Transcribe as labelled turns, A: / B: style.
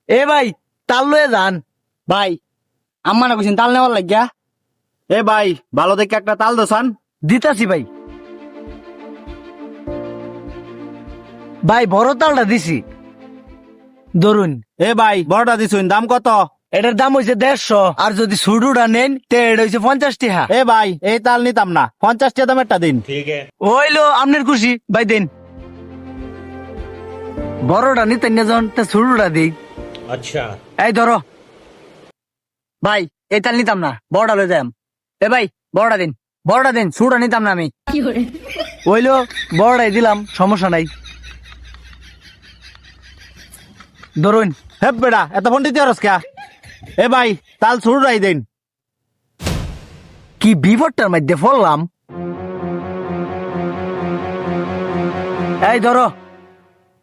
A: এ ভাই তাল লয়ে যান।
B: ভাই আম্মা না কইছেন তাল নেওয়ার লাগিয়া।
C: এ ভাই ভালো দেখে একটা তাল দোসান।
A: দিতাছি ভাই। ভাই বড় তালটা দিছি, ধরুন।
C: এ ভাই বড়টা দিছুন, দাম কত?
A: এটার দাম হইছে 150, আর যদি সুডুটা নেন তে এটা হইছে 50 টাকা।
C: এ ভাই এই তাল নিতাম না, 50 টাকা দামেরটা দিন।
A: হইলো আপনার খুশি, ভাই দেন। বড়টা নিতেন না যখন, তা সুডুটা দিই।
D: अच्छा।
A: এই ধরো।
B: ভাই এই তাল নিতাম না, বড়টা লয়ে যাম। এ ভাই বড়টা দিন, বড়টা দিন, সুটা নিতাম না আমি।
A: হইলো বড়টাই দিলাম, সমস্যা নাই। ধরুন।
C: হে বেড়া এত ফোন দিতে পারস কে? এ ভাই তাল ছুড়াই দিন।
A: কি বিপদটার মধ্যে পড়লাম। এই ধরো।